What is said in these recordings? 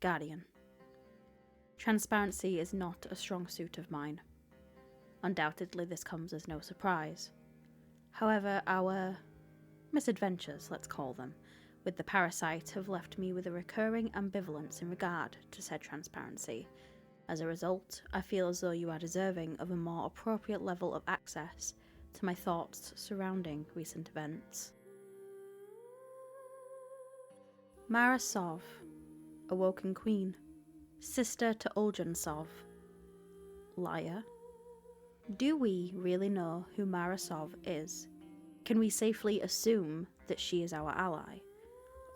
Guardian. Transparency is not a strong suit of mine. Undoubtedly, this comes as no surprise. However, our misadventures, let's call them, with the Parasite have left me with a recurring ambivalence in regard to said transparency. As a result, I feel as though you are deserving of a more appropriate level of access to my thoughts surrounding recent events. Mara Sov, Awoken Queen, sister to Awoken Sov. Liar. Do we really know who Mara Sov is? Can we safely assume that she is our ally?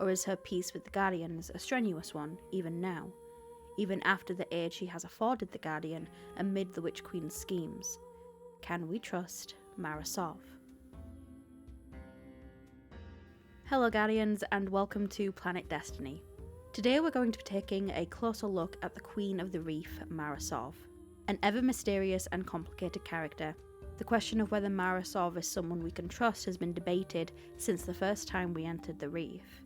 Or is her peace with the Guardians a strenuous one, even now? Even after the aid she has afforded the Guardian amid the Witch Queen's schemes? Can we trust Mara Sov? Hello Guardians, and welcome to Planet Destiny. Today we're going to be taking a closer look at the Queen of the Reef, Mara Sov. An ever mysterious and complicated character, the question of whether Mara Sov is someone we can trust has been debated since the first time we entered the REEF.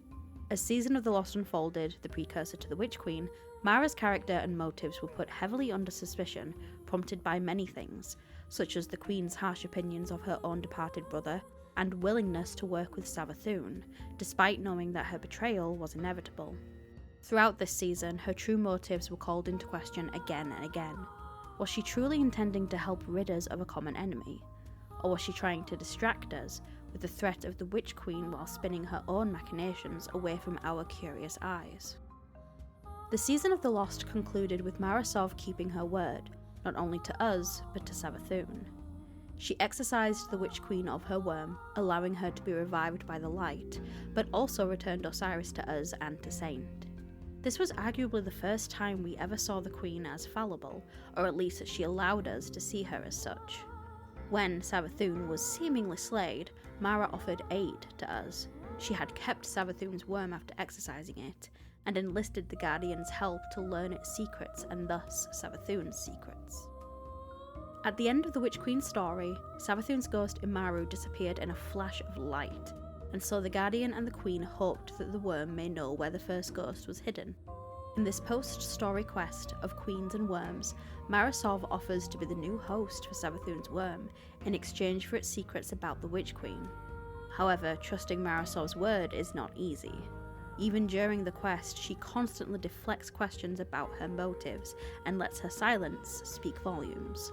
As Season of the Lost unfolded, the precursor to the Witch Queen, Mara's character and motives were put heavily under suspicion, prompted by many things, such as the Queen's harsh opinions of her own departed brother, and willingness to work with Savathun, despite knowing that her betrayal was inevitable. Throughout this season, her true motives were called into question again and again. Was she truly intending to help rid us of a common enemy? Or was she trying to distract us with the threat of the Witch Queen while spinning her own machinations away from our curious eyes? The Season of the Lost concluded with Mara Sov keeping her word, not only to us, but to Savathun. She exorcised the Witch Queen of her worm, allowing her to be revived by the light, but also returned Osiris to us and to Saint. This was arguably the first time we ever saw the Queen as fallible, or at least that she allowed us to see her as such. When Savathun was seemingly slayed, Mara offered aid to us. She had kept Savathun's worm after exorcising it, and enlisted the Guardian's help to learn its secrets and thus Savathun's secrets. At the end of the Witch Queen's story, Savathun's ghost Imaru disappeared in a flash of light, and so the Guardian and the Queen hoped that the worm may know where the first ghost was hidden. In this post-story quest of queens and worms, Mara Sov offers to be the new host for Savathun's worm in exchange for its secrets about the Witch Queen. However, trusting Mara Sov's word is not easy. Even during the quest, she constantly deflects questions about her motives and lets her silence speak volumes.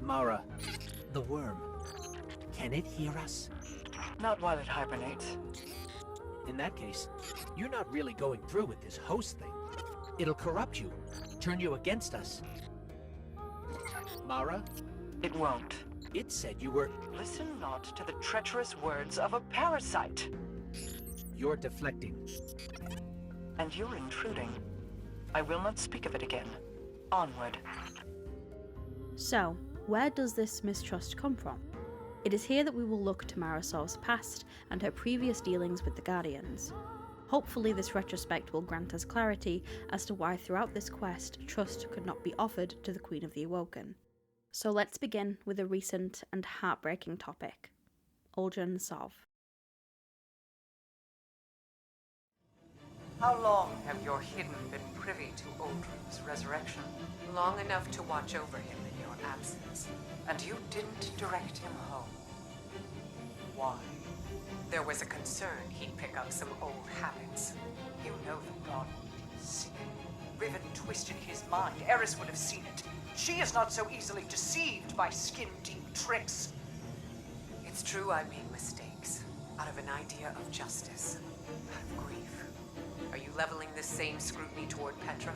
Mara, the worm, can it hear us? Not while it hibernates. In that case, you're not really going through with this host thing. It'll corrupt you, turn you against us. Mara? It won't. It said you were... Listen not to the treacherous words of a parasite. You're deflecting. And you're intruding. I will not speak of it again. Onward. So, where does this mistrust come from? It is here that we will look to Mara Sov's past and her previous dealings with the Guardians. Hopefully this retrospect will grant us clarity as to why throughout this quest trust could not be offered to the Queen of the Awoken. So let's begin with a recent and heartbreaking topic. Awoken Sov. How long have your hidden been privy to Oldrim's resurrection? Long enough to watch over him in your absence. And you didn't direct him home. Why? There was a concern he'd pick up some old habits. You know the god would see it. Riven twisted his mind. Eris would have seen it. She is not so easily deceived by skin-deep tricks. It's true I made mistakes, out of an idea of justice, out of grief. Are you leveling this same scrutiny toward Petra?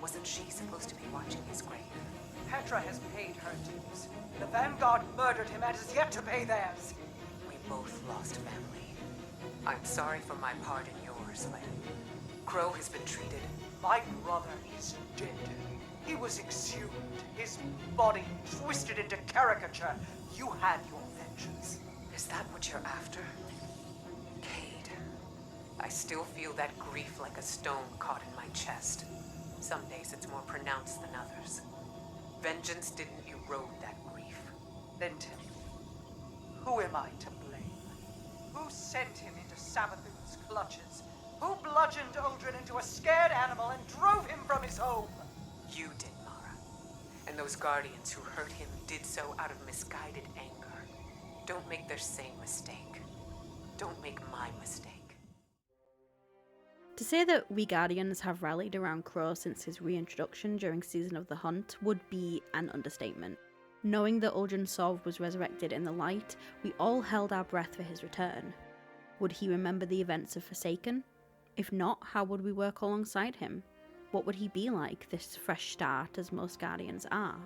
Wasn't she supposed to be watching his grave? Petra has paid her dues. The Vanguard murdered him and is yet to pay theirs. We both lost family. I'm sorry for my part in yours, but Crow has been treated. My brother is dead. He was exhumed, his body twisted into caricature. You had your vengeance. Is that what you're after? Cade, I still feel that grief like a stone caught in my chest. Some days it's more pronounced than others. Vengeance didn't erode that grief. Then tell me, who am I to blame? Who sent him into Savathun's clutches? Who bludgeoned Uldren into a scared animal and drove him from his home? You did, Mara. And those guardians who hurt him did so out of misguided anger. Don't make their same mistake. Don't make my mistake. To say that we Guardians have rallied around Crow since his reintroduction during Season of the Hunt would be an understatement. Knowing that Uldren Sov was resurrected in the light, we all held our breath for his return. Would he remember the events of Forsaken? If not, how would we work alongside him? What would he be like, this fresh start as most Guardians are?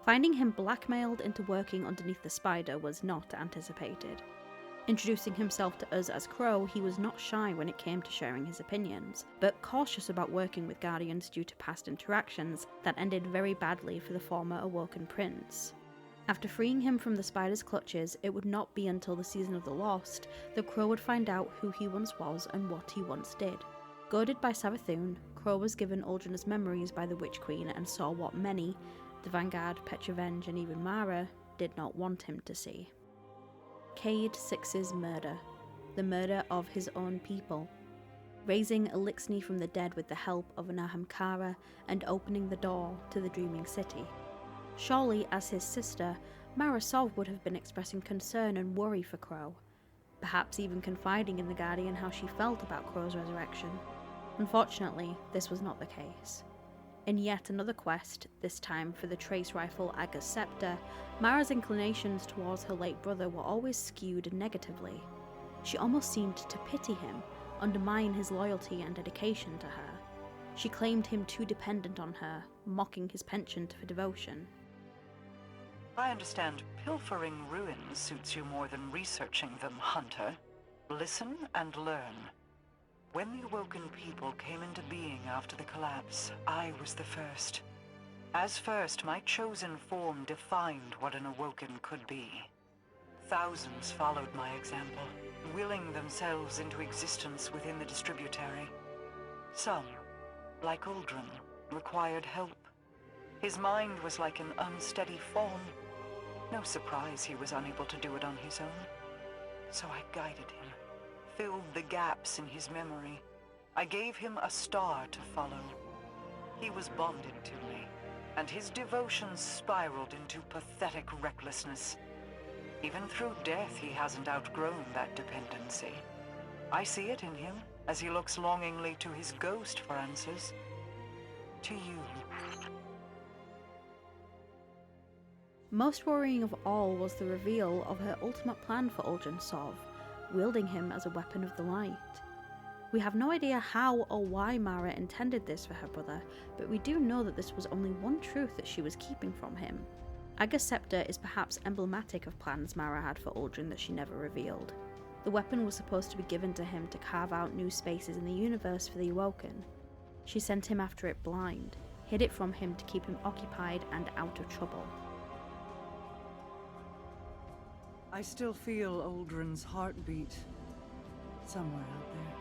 Finding him blackmailed into working underneath the spider was not anticipated. Introducing himself to us as Crow, he was not shy when it came to sharing his opinions, but cautious about working with Guardians due to past interactions that ended very badly for the former Awoken Prince. After freeing him from the spider's clutches, it would not be until the Season of the Lost that Crow would find out who he once was and what he once did. Goaded by Savathun, Crow was given Uldren's memories by the Witch Queen and saw what many, the Vanguard, Petrovenge and even Mara, did not want him to see. Cade Six's murder, the murder of his own people, raising Elixni from the dead with the help of an Ahamkara and opening the door to the Dreaming City. Surely, as his sister, Mara Sov would have been expressing concern and worry for Crow, perhaps even confiding in the Guardian how she felt about Crow's resurrection. Unfortunately, this was not the case. In yet another quest, this time for the trace rifle Aga's Scepter, Mara's inclinations towards her late brother were always skewed negatively. She almost seemed to pity him, undermine his loyalty and dedication to her. She claimed him too dependent on her, mocking his penchant for devotion. I understand pilfering ruins suits you more than researching them, Hunter. Listen and learn. When the Awoken people came into being after the collapse, I was the first. As first, my chosen form defined what an Awoken could be. Thousands followed my example, willing themselves into existence within the distributary. Some, like Uldren, required help. His mind was like an unsteady fawn. No surprise he was unable to do it on his own. So I guided him, filled the gaps in his memory. I gave him a star to follow. He was bonded to me, and his devotion spiraled into pathetic recklessness. Even through death, he hasn't outgrown that dependency. I see it in him as he looks longingly to his ghost for answers. To you. Most worrying of all was the reveal of her ultimate plan for Uldren Sov, wielding him as a weapon of the light. We have no idea how or why Mara intended this for her brother, but we do know that this was only one truth that she was keeping from him. Aga's Scepter is perhaps emblematic of plans Mara had for Uldren that she never revealed. The weapon was supposed to be given to him to carve out new spaces in the universe for the Awoken. She sent him after it blind, hid it from him to keep him occupied and out of trouble. I still feel Uldren's heartbeat somewhere out there.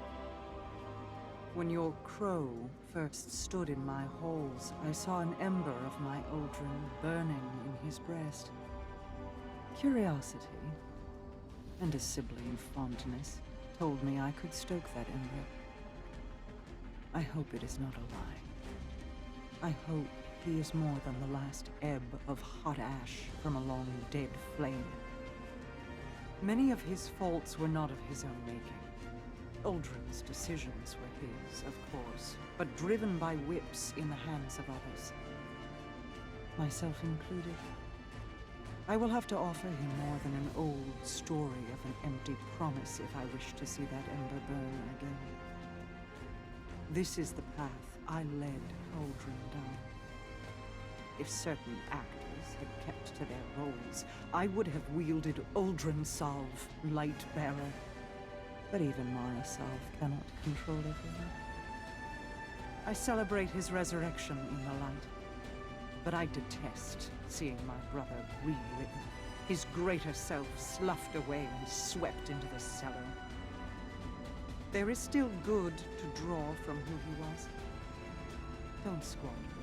When your crow first stood in my halls, I saw an ember of my Uldren burning in his breast. Curiosity and a sibling fondness told me I could stoke that ember. I hope it is not a lie. I hope he is more than the last ebb of hot ash from a long dead flame. Many of his faults were not of his own making. Uldren's decisions were his, of course, but driven by whips in the hands of others. Myself included. I will have to offer him more than an old story of an empty promise if I wish to see that ember burn again. This is the path I led Uldren down. If certain actors had kept to their roles, I would have wielded Uldren Sov, Light-Bearer. But even Mara Sov cannot control everyone. I celebrate his resurrection in the light, but I detest seeing my brother rewritten, his greater self sloughed away and swept into the cellar. There is still good to draw from who he was. Don't squander it.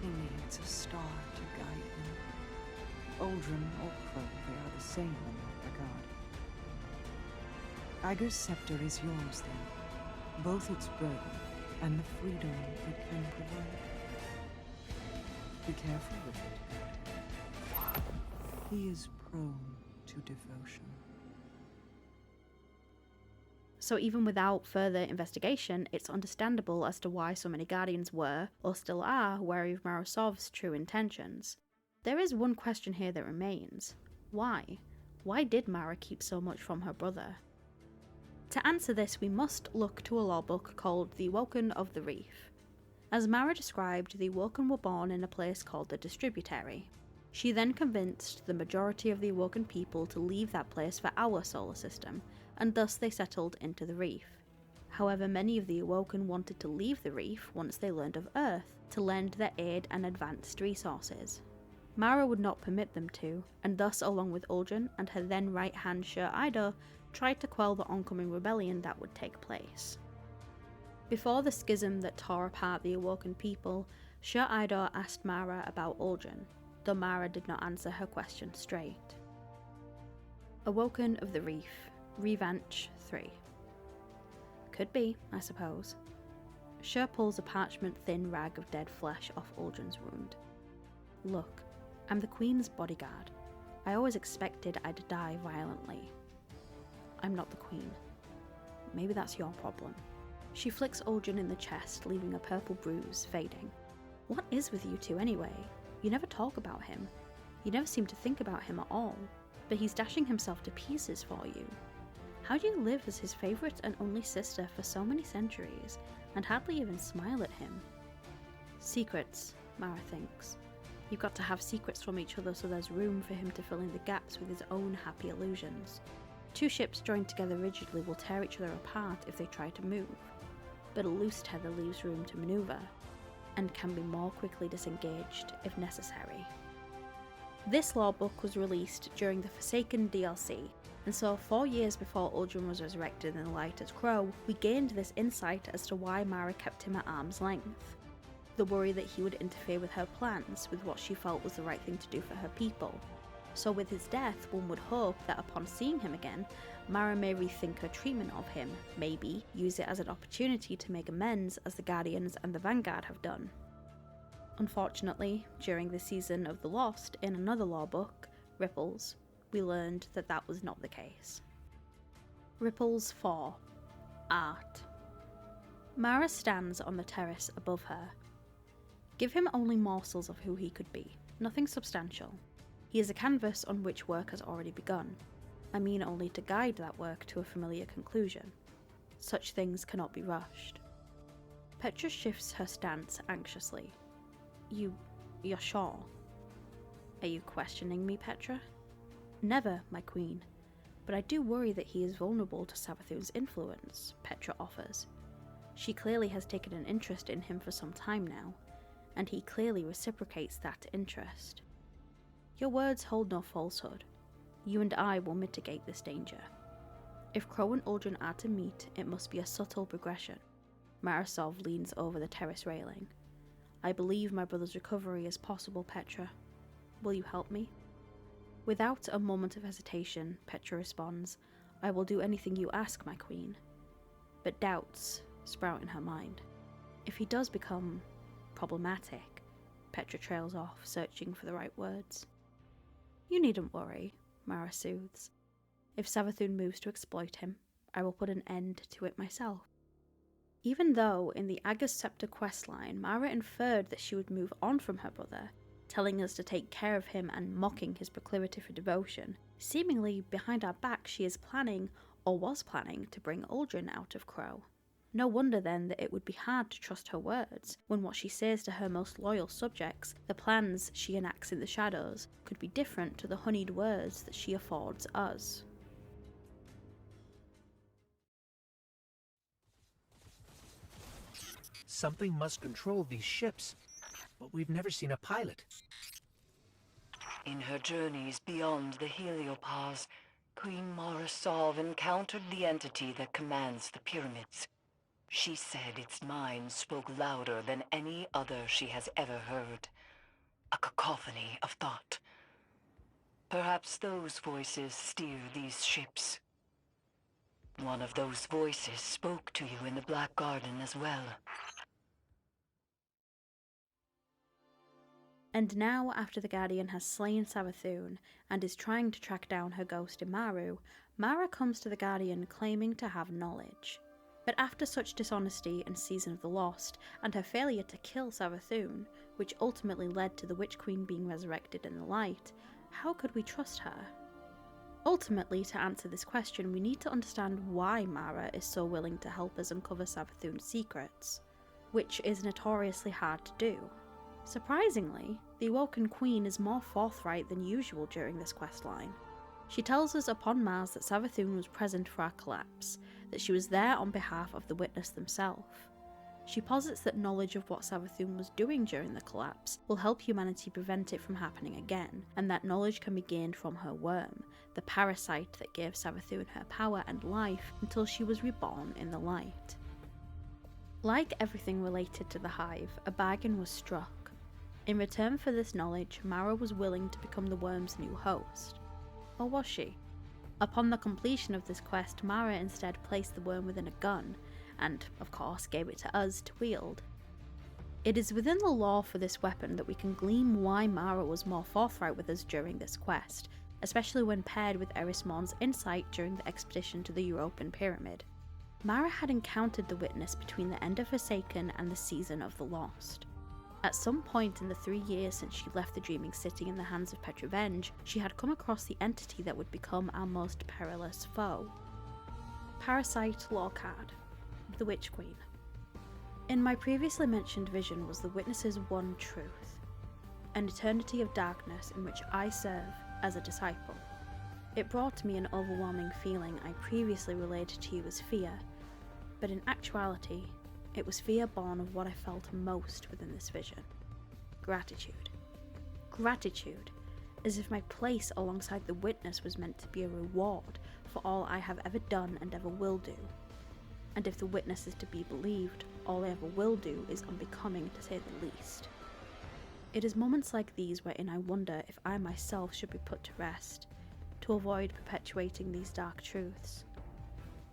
He needs a star to guide him. Uldren or Crow, they are the same in that regard. Ager's scepter is yours then. Both its burden and the freedom it can provide. Be careful with it. He is prone to devotion. So even without further investigation, it's understandable as to why so many Guardians were, or still are, wary of Mara Sov's true intentions. There is one question here that remains. Why? Why did Mara keep so much from her brother? To answer this, we must look to a law book called The Awoken of the REEF. As Mara described, the Awoken were born in a place called the Distributary. She then convinced the majority of the Awoken people to leave that place for our solar system, and thus they settled into the REEF. However, many of the Awoken wanted to leave the REEF once they learned of Earth, to lend their aid and advanced resources. Mara would not permit them to, and thus along with Uldren and her then right-hand Shur Idar, tried to quell the oncoming rebellion that would take place. Before the schism that tore apart the Awoken people, Shur Idar asked Mara about Uldren, though Mara did not answer her question straight. Awoken of the REEF, REVANCHE 3. Could be, I suppose. Shur pulls a parchment-thin rag of dead flesh off Uldren's wound. Look, I'm the Queen's bodyguard. I always expected I'd die violently. I'm not the Queen. Maybe that's your problem. She flicks Uldren in the chest, leaving a purple bruise, fading. What is with you two anyway? You never talk about him. You never seem to think about him at all. But he's dashing himself to pieces for you. How do you live as his favourite and only sister for so many centuries, and hardly even smile at him? Secrets, Mara thinks. You've got to have secrets from each other so there's room for him to fill in the gaps with his own happy illusions. Two ships joined together rigidly will tear each other apart if they try to move, but a loose tether leaves room to manoeuvre, and can be more quickly disengaged if necessary. This law book was released during the Forsaken DLC, and so 4 years before Uldren was resurrected in the light as Crow, we gained this insight as to why Mara kept him at arm's length. The worry that he would interfere with her plans, with what she felt was the right thing to do for her people. So with his death, one would hope that upon seeing him again, Mara may rethink her treatment of him, maybe use it as an opportunity to make amends as the Guardians and the Vanguard have done. Unfortunately, during the season of The Lost, in another law book, Ripples, we learned that that was not the case. Ripples 4. Art. Mara stands on the terrace above her. Give him only morsels of who he could be, nothing substantial. He is a canvas on which work has already begun. I mean only to guide that work to a familiar conclusion. Such things cannot be rushed. Petra shifts her stance anxiously. You're sure? Are you questioning me, Petra? Never, my queen. But I do worry that he is vulnerable to Savathun's influence, Petra offers. She clearly has taken an interest in him for some time now, and he clearly reciprocates that interest. Your words hold no falsehood. You and I will mitigate this danger. If Crow and Uldren are to meet, it must be a subtle progression. Mara Sov leans over the terrace railing. I believe my brother's recovery is possible, Petra. Will you help me? Without a moment of hesitation, Petra responds, I will do anything you ask, my queen. But doubts sprout in her mind. If he does become problematic, Petra trails off, searching for the right words. You needn't worry, Mara soothes. If Savathun moves to exploit him, I will put an end to it myself. Even though, in the Ager's Scepter questline, Mara inferred that she would move on from her brother, telling us to take care of him and mocking his proclivity for devotion, seemingly behind our back she is planning, or was planning, to bring Uldren out of Crow. No wonder then that it would be hard to trust her words, when what she says to her most loyal subjects, the plans she enacts in the shadows, could be different to the honeyed words that she affords us. Something must control these ships, but we've never seen a pilot. In her journeys beyond the heliopause, Queen Mara Sov encountered the entity that commands the pyramids. She said its mind spoke louder than any other she has ever heard. A cacophony of thought. Perhaps those voices steer these ships. One of those voices spoke to you in the Black Garden as well. And now, after the Guardian has slain Savathûn and is trying to track down her ghost Imaru, Mara comes to the Guardian claiming to have knowledge. But after such dishonesty in Season of the Lost, and her failure to kill Savathûn, which ultimately led to the Witch Queen being resurrected in the light, how could we trust her? Ultimately, to answer this question, we need to understand why Mara is so willing to help us uncover Savathûn's secrets, which is notoriously hard to do. Surprisingly, the Awoken Queen is more forthright than usual during this questline. She tells us upon Mars that Savathûn was present for our collapse, that she was there on behalf of the witness themselves. She posits that knowledge of what Savathûn was doing during the collapse will help humanity prevent it from happening again, and that knowledge can be gained from her worm, the parasite that gave Savathûn her power and life until she was reborn in the light. Like everything related to the Hive, a bargain was struck. In return for this knowledge, Mara was willing to become the worm's new host. Or was she? Upon the completion of this quest, Mara instead placed the worm within a gun, and, of course, gave it to us to wield. It is within the lore for this weapon that we can glean why Mara was more forthright with us during this quest, especially when paired with Eris Morn's insight during the expedition to the European Pyramid. Mara had encountered the witness between the end of Forsaken and the Season of the Lost. At some point in the 3 years since she left the Dreaming City in the hands of REVANCHE, she had come across the entity that would become our most perilous foe. Parasite Lorcard, the Witch Queen. In my previously mentioned vision was the witness's one truth, an eternity of darkness in which I serve as a disciple. It brought me an overwhelming feeling I previously related to you as fear, but in actuality, it was fear born of what I felt most within this vision. Gratitude. Gratitude, as if my place alongside the witness was meant to be a reward for all I have ever done and ever will do. And if the witness is to be believed, all I ever will do is unbecoming, to say the least. It is moments like these wherein I wonder if I myself should be put to rest, to avoid perpetuating these dark truths.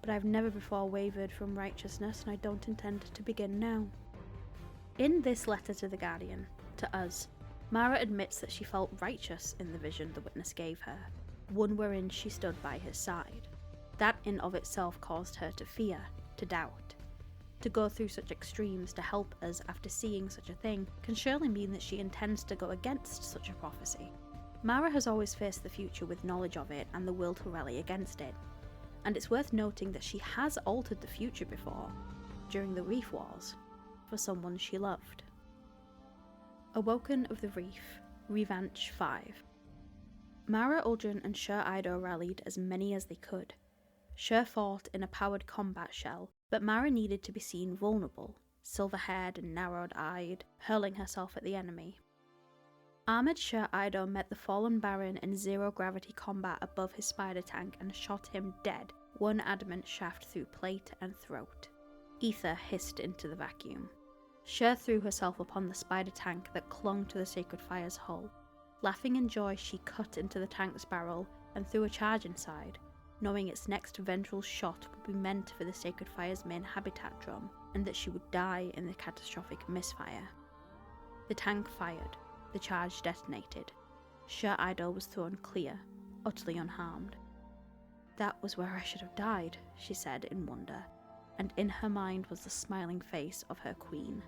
But I've never before wavered from righteousness, and I don't intend to begin now. In this letter to the Guardian, to us, Mara admits that she felt righteous in the vision the witness gave her, one wherein she stood by his side. That in of itself caused her to fear, to doubt. To go through such extremes to help us after seeing such a thing can surely mean that she intends to go against such a prophecy. Mara has always faced the future with knowledge of it and the will to rally against it. And it's worth noting that she has altered the future before, during the REEF Wars, for someone she loved. Awoken of the REEF, REVANCHE 5. Mara, Uldren and Shur Ido rallied as many as they could. Shur fought in a powered combat shell, but Mara needed to be seen vulnerable, silver-haired and narrowed-eyed, hurling herself at the enemy. Armoured Shur Ido met the fallen Baron in zero-gravity combat above his spider tank and shot him dead, one adamant shaft through plate and throat. Ether hissed into the vacuum. Shur threw herself upon the spider tank that clung to the Sacred Fire's hull. Laughing in joy, she cut into the tank's barrel and threw a charge inside, knowing its next ventral shot would be meant for the Sacred Fire's main habitat drum, and that she would die in the catastrophic misfire. The tank fired. The charge detonated. Shur Ido was thrown clear, utterly unharmed. "That was where I should have died," she said in wonder, and in her mind was the smiling face of her queen.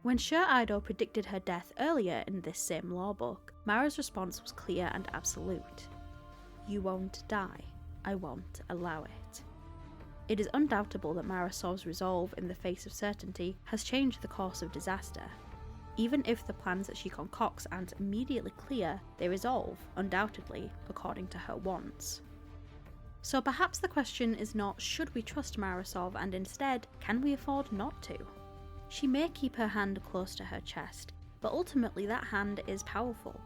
When Shur Ido predicted her death earlier in this same lore book, Mara's response was clear and absolute. "You won't die. I won't allow it." It is undoubtable that Mara Sov's resolve in the face of certainty has changed the course of disaster. Even if the plans that she concocts aren't immediately clear, they resolve, undoubtedly, according to her wants. So perhaps the question is not should we trust Mara Sov, and instead, can we afford not to? She may keep her hand close to her chest, but ultimately that hand is powerful.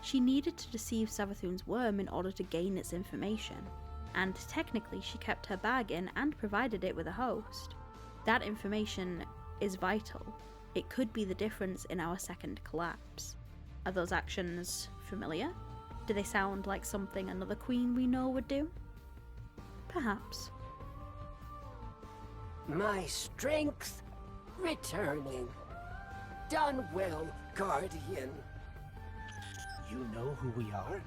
She needed to deceive Savathûn's worm in order to gain its information, and technically she kept her bargain and provided it with a host. That information is vital. It could be the difference in our second collapse. Are those actions familiar? Do they sound like something another queen we know would do? Perhaps. My strength returning. Done well, Guardian. You know who we are?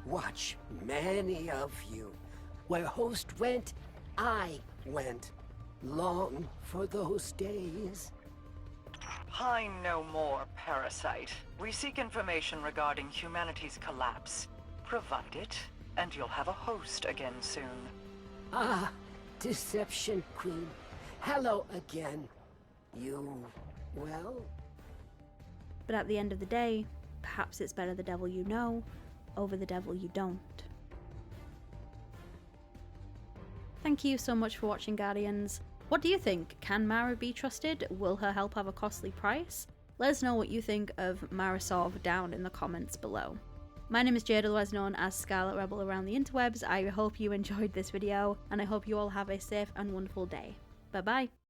Watch many of you. Where Host went, I went. Long for those days. I know more, Parasite. We seek information regarding humanity's collapse. Provide it, and you'll have a host again soon. Ah, Deception Queen. Hello again. You, well? But at the end of the day, perhaps it's better the devil you know over the devil you don't. Thank you so much for watching, Guardians. What do you think? Can Mara be trusted? Will her help have a costly price? Let us know what you think of Mara Sov down in the comments below. My name is Jade, otherwise known as Scarlet Rebel around the interwebs. I hope you enjoyed this video, and I hope you all have a safe and wonderful day. Bye bye.